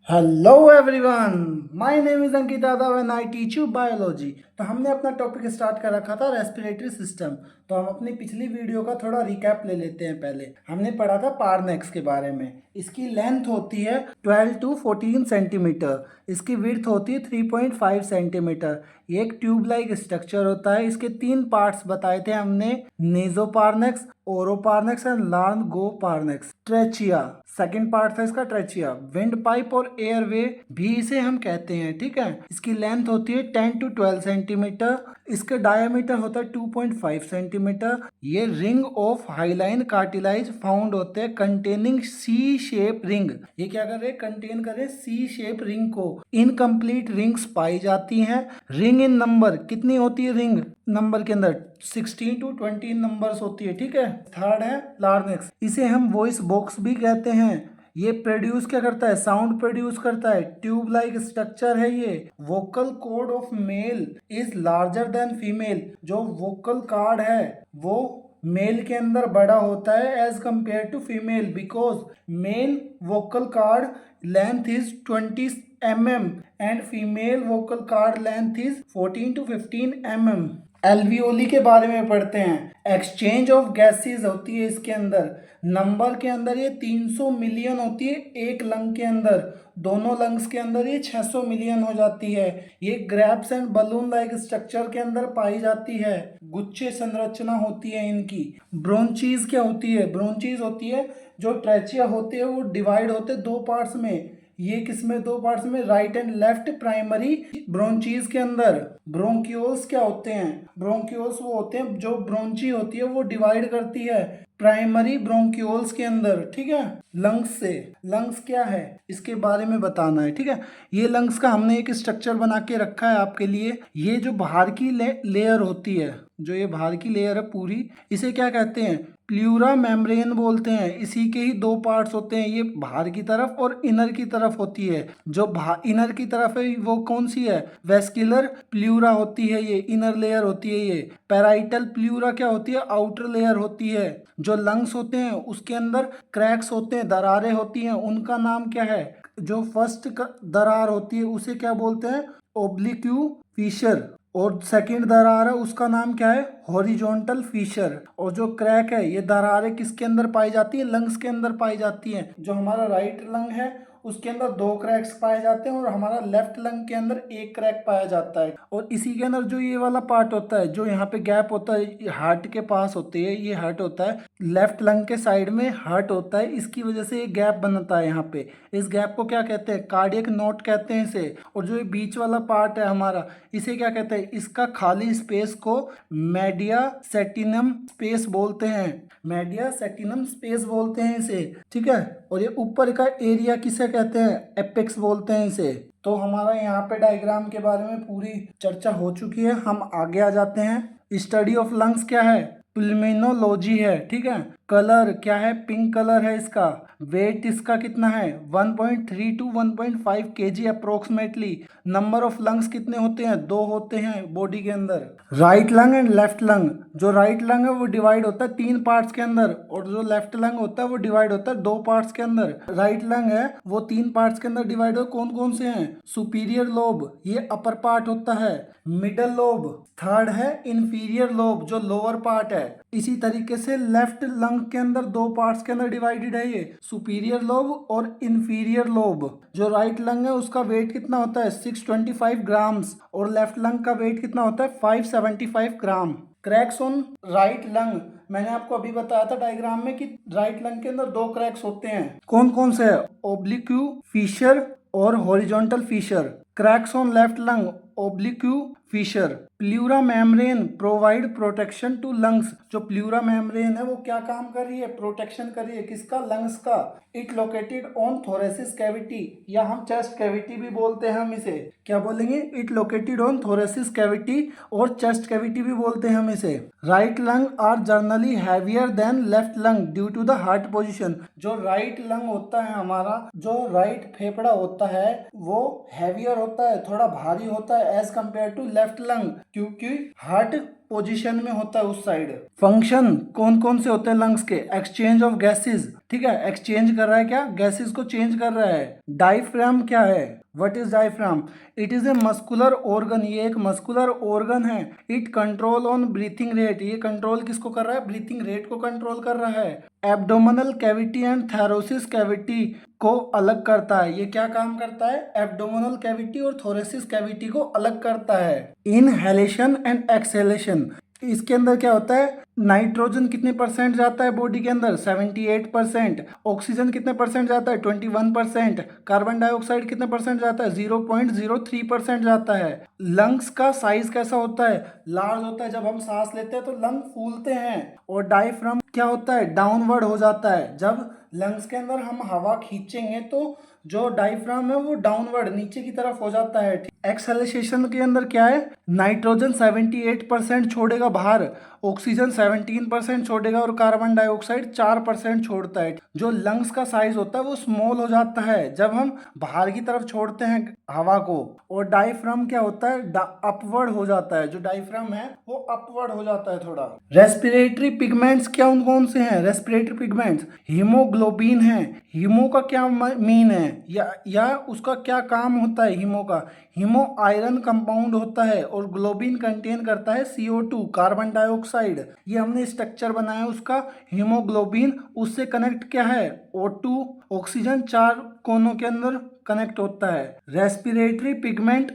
Hello everyone, my name is Ankit Yadav and I teach you biology. तो हमने अपना topic start कर रखा था रेस्पिरेटरी सिस्टम। तो हम अपनी पिछली वीडियो का थोड़ा रिकैप ले लेते हैं। पहले हमने पढ़ा था पार्नेक्स के बारे में। इसकी लेंथ होती है 12 टू 14 सेंटीमीटर। इसकी विड्थ होती है 3.5 सेंटीमीटर। ये एक ट्यूब लाइक स्ट्रक्चर होता है। इसके 3 पार्ट्स बताए थे हमने, नेजोपार्नेक्स, ओरोपार्नेक्स एंड लार्yngoपार्नेक्स। ट्रेचिया सेकंड पार्ट था इसका, ट्रेचिया। विंड पाइप और एयरवे भी इसे हम कहते हैं, ठीक है। इसकी लेंथ होती है 10 टू 12 सेंटीमीटर। इसका डायमीटर होता है 2.5 सेंटीमीटर। ये रिंग ऑफ हाइलाइन कार्टिलाइज फाउंड होते हैं कंटेनिंग सी शेप रिंग। ये क्या कर रहे हैं, कंटेन कर रहे हैं सी शेप रिंग को। इनकम्प्लीट रिंग्स पाई जाती हैं। रिंग इन नंबर कितनी होती है, रिंग नंबर के अंदर 16 टू 20 नंबर्स होती है, ठीक है। थर्ड है लार्नेक्स। इसे हम वॉइस बॉक्स भी कहते हैं। ये प्रोड्यूस क्या करता है, साउंड प्रोड्यूस करता है। ट्यूब लाइक स्ट्रक्चर है ये। Vocal cord of male is larger than female. जो वोकल कार्ड है वो मेल के अंदर बड़ा होता है as compare to female, because male vocal cord length is 20 mm and female vocal cord length is 14 to 15 mm। Alveoli के बारे में पढ़ते हैं। एक्सचेंज ऑफ गैसेस होती है इसके अंदर। नंबर के अंदर ये 300 मिलियन होती है एक लंग के अंदर। दोनों लंग्स के अंदर ये 600 मिलियन हो जाती है। ये grapes and balloon like structure के अंदर पाई जाती है। गुच्छे संरचना होती है इनकी। ब्रोंचीज क्या होती है, ब्रोंचीज होती है जो ट्रेचिया होते हैं वो डिवाइड होते हैं 2 पार्ट्स में। ये किसमें, 2 पार्ट्स में, राइट एंड लेफ्ट प्राइमरी ब्रोंचीज के अंदर। ब्रोंक्यूल्स क्या होते हैं, ब्रोंक्यूल्स वो होते हैं जो ब्रोंची होती है वो डिवाइड करती है प्राइमरी ब्रोंक्यूल्स के अंदर, ठीक है। लंग्स से, लंग्स क्या है इसके बारे में बताना है, ठीक है। ये लंग्स का हमने एक स्ट्रक्चर बना के रखा है आपके लिए। ये जो बाहर की लेयर होती है, जो ये बाहर की लेयर है पूरी, इसे क्या कहते हैं, प्लूरा मेम्ब्रेन बोलते हैं। इसी के ही 2 पार्ट्स होते हैं, ये बाहर की तरफ और इनर की तरफ होती है। जो इनर की तरफ है वो कौन सी है, वेस्कुलर प्लूरा होती है, ये इनर लेयर होती है। ये पैराइटल प्लूरा क्या होती है, आउटर लेयर होती है। जो लंग्स होते हैं उसके अंदर क्रैक्स होते हैं, दरारें होती हैं, उनका नाम क्या है। जो फर्स्ट दरार होती है उसे क्या बोलते हैं, ओब्लिक्यू फिशर। और सेकंड दरार है उसका नाम क्या है, हॉरिजॉन्टल फिशर। और जो क्रैक है, ये दरारें किसके अंदर पाई जाती है, लंग्स के अंदर पाई जाती हैं। जो हमारा राइट लंग है उसके अंदर 2 क्रैक्स पाए जाते हैं और हमारा लेफ्ट लंग के अंदर 1 क्रैक पाया जाता है। और इसी के अंदर जो ये वाला पार्ट होता है, जो यहाँ पे गैप होता है, हार्ट के पास होती है, ये हार्ट होता है, लेफ्ट लंग के साइड में हार्ट होता है। इसकी वजह से ये गैप बनता है यहाँ पे। इस गैप को क्या कहते हैं, कार्डियक नोट कहते हैं इसे। और जो ये बीच वाला पार्ट है हमारा, इसे क्या कहते हैं, इसका खाली स्पेस को मेडिया सेटिनम स्पेस बोलते हैं। मेडिया सेटिनम स्पेस बोलते हैं इसे, ठीक है। और ये ऊपर का एरिया किसे कहते हैं, एपेक्स बोलते हैं इसे। तो हमारा यहाँ पे डायग्राम के बारे में पूरी चर्चा हो चुकी है। हम आगे आ जाते हैं। स्टडी ऑफ लंग्स क्या है, पुल्मेनोलॉजी है, ठीक है। कलर क्या है, पिंक कलर है इसका। वेट इसका कितना है, 1.3 to 1.5 kg approximately. Number of lungs कितने होते हैं, 2 होते हैं बॉडी के अंदर। Right lung and left lung. जो राइट लंग है वो डिवाइड होता है 3 पार्ट्स के अंदर, और जो लेफ्ट लंग होता है वो डिवाइड होता है 2 पार्ट्स के अंदर। राइट लंग है वो 3 पार्ट्स के अंदर डिवाइड हो, कौन कौन से हैं, सुपीरियर लोब, ये अपर पार्ट होता है। मिडल लोब, थर्ड है इंफीरियर लोब जो लोअर पार्ट है। इसी तरीके से लेफ्ट लंग के अंदर 2 पार्ट्स के अंदर डिवाइडेड है, ये सुपीरियर लोब और इंफीरियर लोब। जो राइट लंग है उसका वेट कितना होता है, 625 ग्राम्स, और लेफ्ट लंग का वेट कितना होता है, 575 ग्राम। क्रैक्स ऑन राइट लंग, मैंने आपको अभी बताया था डायग्राम में कि राइट लंग के अंदर 2 क्रैक्स होते हैं, कौन कौन से है, ओब्लिक्यू फिशर और horizontal fissure. Cracks on left lung, oblique fissure. Pleura membrane provide protection to lungs. जो प्लूरा मेम्ब्रेन है वो क्या काम कर रही है, प्रोटेक्शन कर रही है, किसका, लंग्स का। It located on thoracic cavity, या हम चेस्ट कैविटी भी बोलते हैं, हम इसे क्या बोलेंगे, it located on thoracic cavity, और चेस्ट कैविटी भी बोलते हैं हम इसे। Right lung are generally heavier than left lung due to the heart position. जो राइट लंग होता है हमारा, जो राइट फेफड़ा होता है वो हैवियर होता है, थोड़ा भारी होता है as compare to left lung, क्योंकि हार्ट पोजीशन में होता है उस साइड। फंक्शन कौन कौन से होते हैं लंग्स के, एक्सचेंज ऑफ गैसेस, ठीक है, एक्सचेंज कर रहा है, क्या गैसेस को चेंज कर रहा है। डायफ्राम क्या है, what is diaphragm? It is a muscular organ, ये एक मस्कुलर ऑर्गन है। It control on breathing rate, ये कंट्रोल किसको कर रहा है, ब्रीथिंग रेट को कंट्रोल कर रहा है। एब्डोमिनल कैविटी एंड थैरोसिस कैविटी को अलग करता है, ये क्या काम करता है, एब्डोमिनल कैविटी और थोरेसिस कैविटी को अलग करता है। इनहेलेशन एंड एक्सहेलेशन, इसके अंदर क्या होता है, नाइट्रोजन कितने परसेंट जाता है बॉडी के अंदर, 78%। ऑक्सीजन कितने परसेंट जाता है, 21%। कार्बन डाइऑक्साइड कितने परसेंट जाता है, 0.03% जाता है। लंग्स का साइज कैसा होता है, लार्ज होता है। जब हम सांस लेते हैं तो लंग फूलते हैं। और डायफ्राम क्या होता है, डाउनवर्ड हो जाता है। जब लंग्स के अंदर हम हवा खींचेंगे तो जो डायफ्राम है वो डाउनवर्ड नीचे की तरफ हो जाता है। एक्सहेलेशन के अंदर क्या है, नाइट्रोजन 78% छोड़ेगा बाहर, ऑक्सीजन 17% छोड़ेगा और कार्बन डाइऑक्साइड 4% छोड़ता है। जो लंग्स का साइज होता है वो स्मॉल हो जाता है जब हम बाहर की तरफ छोड़ते हैं हवा को। और डायफ्राम क्या होता है, अपवर्ड हो जाता है। जो डायफ्राम है वो अपवर्ड हो जाता है थोड़ा। रेस्पिरेटरी पिगमेंट्स क्या उन कौन से हैं, रेस्पिरेटरी पिगमेंट्स हीमोग्लोबिन है। हीमो का क्या मीन है या उसका क्या काम होता है, हीमो का, हीमो आयरन कंपाउंड होता है और ग्लोबिन कंटेन करता है CO2 कार्बन डाइऑक्साइड। ये हमने स्ट्रक्चर बनाया उसका हीमोग्लोबिन, उससे कनेक्ट क्या है, O2 ऑक्सीजन 4 कोनों के अंदर कनेक्ट होता है। Respiratory pigment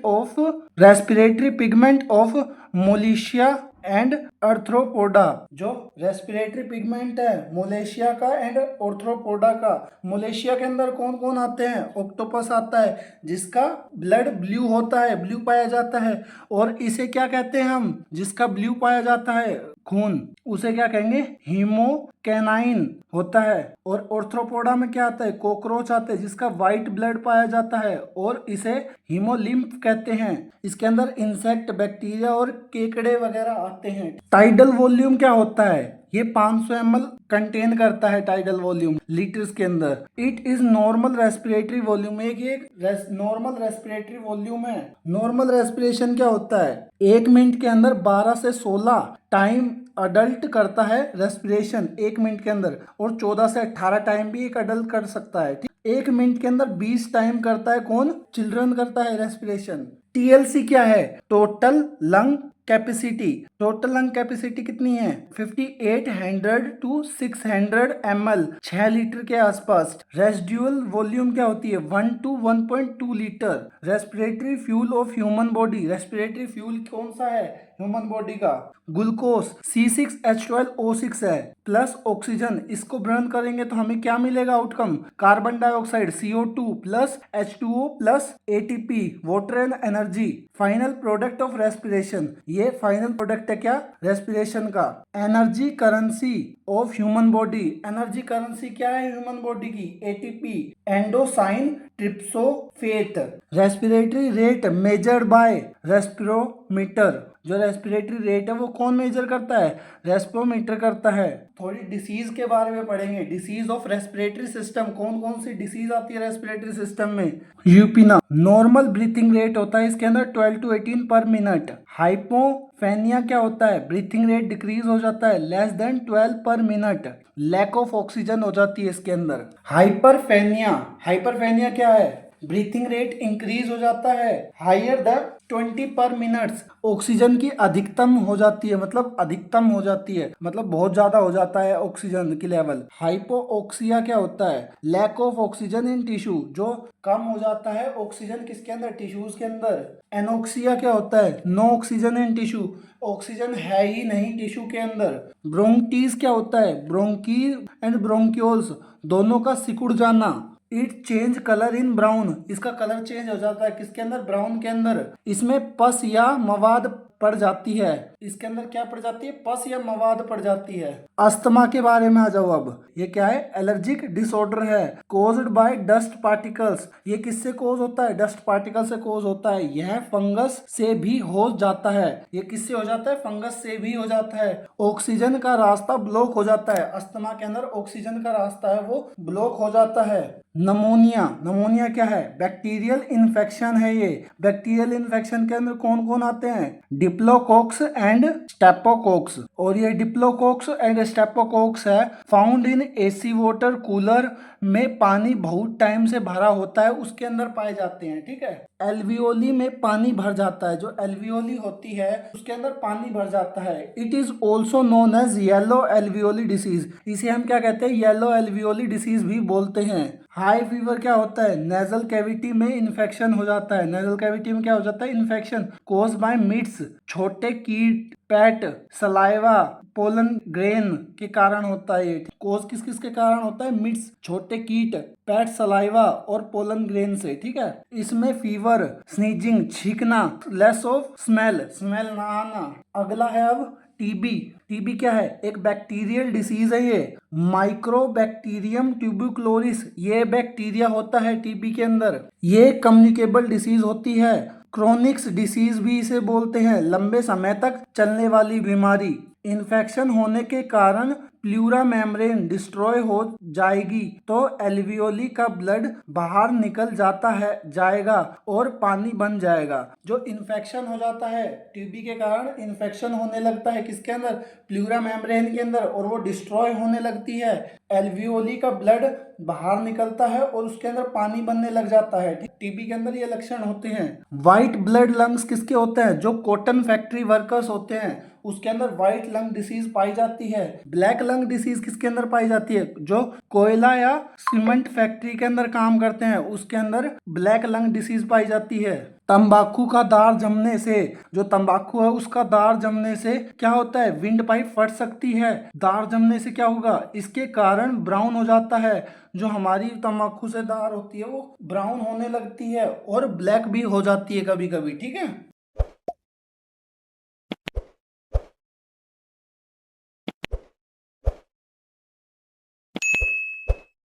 of Mollusca and Arthropoda, जो रेस्पिरेटरी पिगमेंट है मोलेशिया का एंड ऑर्थ्रोपोडा का। मोलेशिया के अंदर कौन कौन आते हैं, ऑक्टोपस आता है जिसका ब्लड ब्लू होता है, ब्लू पाया जाता है। और इसे क्या कहते हैं हम, जिसका ब्लू पाया जाता है खून, उसे क्या कहेंगे, हीमोकैनाइन होता है। और ऑर्थ्रोपोडा में क्या आता है, कॉकरोच आते हैं जिसका व्हाइट ब्लड पाया जाता है और इसे हीमोलिम्फ कहते हैं। इसके अंदर इंसेक्ट, बैक्टीरिया और केकड़े वगैरह आते हैं। टाइडल वॉल्यूम क्या होता है, ये 500 ml कंटेन करता है टाइडल वॉल्यूम लीटर्स के अंदर। It is normal respiratory volume, एक नॉर्मल रेस्पिरेटरी वॉल्यूम है। नॉर्मल रेस्पिरेशन क्या होता है, 1 मिनट के अंदर 12 से 16 टाइम अडल्ट करता है रेस्पिरेशन 1 मिनट के अंदर, और 14 से 18 टाइम भी एक अडल्ट कर सकता है। ठीक, 1 मिनट के अंदर 20 टाइम करता है कौन, चिल्ड्रन करता है रेस्पिरेशन। TLC क्या है, total lung capacity. Total lung capacity कितनी है, 5800 to 600 ml, 6 लीटर के आसपास। रेसिडुअल वॉल्यूम क्या होती है, 1 to 1.2 litre. Respiratory fuel of human body, respiratory fuel कौन सा है ह्यूमन बॉडी का, ग्लूकोज C6H12O6 है प्लस ऑक्सीजन। इसको बर्न करेंगे तो हमें क्या मिलेगा outcome, carbon dioxide CO2 plus H2O plus ATP, water and energy. Final product of respiration, ये फाइनल प्रोडक्ट है क्या, रेस्पिरेशन का। Energy currency of human body, energy currency क्या है ह्यूमन बॉडी की, ATP, adenosine triphosphate. Respiratory rate measured by respirometer, जो respiratory rate है वो कौन मेजर करता है, रेस्पिरोमीटर करता है। थोड़ी डिसीज के बारे में पढ़ेंगे, डिसीज ऑफ रेस्पिरेटरी सिस्टम, कौन कौन सी डिसीज आती है रेस्पिरेटरी सिस्टम में। यूपीना, नॉर्मल ब्रीथिंग रेट होता है इसके अंदर 12 to 18 पर मिनट। हाइपोफेनिया क्या होता है, ब्रीथिंग रेट डिक्रीज हो जाता है लेस देन 12 पर मिनट। लैक ऑफ ऑक्सीजन हो जाती है इसके अंदर। हाइपरफेनिया क्या है, ब्रीथिंग रेट इंक्रीज हो जाता है हायर द 20 पर मिनट्स, ऑक्सीजन की अधिकतम हो जाती है, मतलब अधिकतम हो जाती है, मतलब बहुत ज्यादा हो जाता है ऑक्सीजन की लेवल। हाइपोऑक्सिया क्या होता है, lack of oxygen in tissue, जो कम हो जाता है ऑक्सीजन किसके अंदर, टिश्यूज के अंदर। एनोक्सिया क्या होता है, no oxygen in tissue, oxygen है ही नहीं टिश्यू के अंदर। ब्रोंकिटिस क्या होता है, ब्रोंकी एंड ब्रोंक्यूल्स दोनों का सिकुड़ जाना। It change colour in brown, इसका कलर चेंज हो जाता है किसके अंदर, ब्राउन के अंदर। इसमें पस या मवाद पड़ जाती है, इसके अंदर क्या पड़ जाती है, पस या मवाद पड़ जाती है। अस्थमा के बारे में आ जाओ अब, ये क्या है, एलर्जिक डिसऑर्डर है कोज्ड बाय डस्ट पार्टिकल्स। ये किससे कोज होता है, डस्ट पार्टिकल से कोज होता है। यह फंगस से भी हो जाता है, ये किससे हो जाता है, फंगस से भी हो जाता है। ऑक्सीजन का रास्ता ब्लॉक हो जाता है, अस्थमा के अंदर ऑक्सीजन का रास्ता है वो ब्लॉक हो जाता है। नमोनिया, नमोनिया क्या है? बैक्टीरियल इन्फेक्शन है ये। बैक्टीरियल इन्फेक्शन के अंदर कौन कौन आते हैं? डिप्लोकोक्स एंड स्टेपोकोक्स। और ये डिप्लोकोक्स एंड स्टेपोकोक्स है found in AC water cooler में पानी बहुत टाइम से भरा होता है उसके अंदर पाए जाते हैं। ठीक है, एल्वियोली में पानी भर जाता है, जो एल्वियोली होती है उसके अंदर पानी भर जाता है। It is also known as yellow alveoli disease. इसे हम क्या कहते हैं? येलो एल्वियोली डिसीज भी बोलते हैं। हाई फीवर क्या होता है? नेजल कैविटी में इन्फेक्शन हो जाता है। नेजल कैविटी में क्या हो जाता है? इन्फेक्शन कोज बाय मिट्स, छोटे कीट, पैट, सलाइवा, पोलन ग्रेन के कारण होता है। ये कोज किस किस के कारण होता है? मिट्स, छोटे कीट, पैट, सलाइवा और पोलन ग्रेन से। ठीक है, इसमें फीवर, स्नीजिंग, छींकना, लेस ऑफ स्मेल, स्मेल ना आना। अगला है अब टीबी। टीबी क्या है? एक बैक्टीरियल डिसीज है ये, माइक्रोबैक्टीरियम ट्यूबरकुलोसिस। ये बैक्टीरिया होता है टीबी के अंदर। ये कम्युनिकेबल डिसीज होती है। क्रोनिक्स डिसीज भी इसे बोलते हैं, लंबे समय तक चलने वाली बीमारी। इन्फेक्शन होने के कारण प्लूरा मेम्ब्रेन डिस्ट्रॉय हो जाएगी तो एल्वियोली का ब्लड बाहर निकल जाता है जाएगा और पानी बन जाएगा। जो इन्फेक्शन हो जाता है टीबी के कारण, इन्फेक्शन होने लगता है किसके अंदर? प्लूरा मेम्ब्रेन के अंदर, और वो डिस्ट्रॉय होने लगती है। एल्वियोली का ब्लड बाहर निकलता है और उसके अंदर पानी बनने लग जाता है। टीबी के अंदर ये लक्षण होते हैं। व्हाइट ब्लड लंग्स किसके होते हैं? जो कॉटन फैक्ट्री वर्कर्स होते हैं उसके अंदर व्हाइट लंग डिसीज पाई जाती है। ब्लैक लंग डिसीज किसके अंदर पाई जाती है? जो कोयला या सीमेंट फैक्ट्री के अंदर काम करते हैं उसके अंदर ब्लैक लंग डिसीज पाई जाती है। तंबाकू का दार जमने से, जो तंबाकू है उसका दार जमने से क्या होता है? विंड पाइप फट सकती है। दार जमने से क्या होगा? इसके कारण ब्राउन हो जाता है। जो हमारी तंबाकू से दार होती है वो ब्राउन होने लगती है और ब्लैक भी हो जाती है कभी कभी। ठीक है।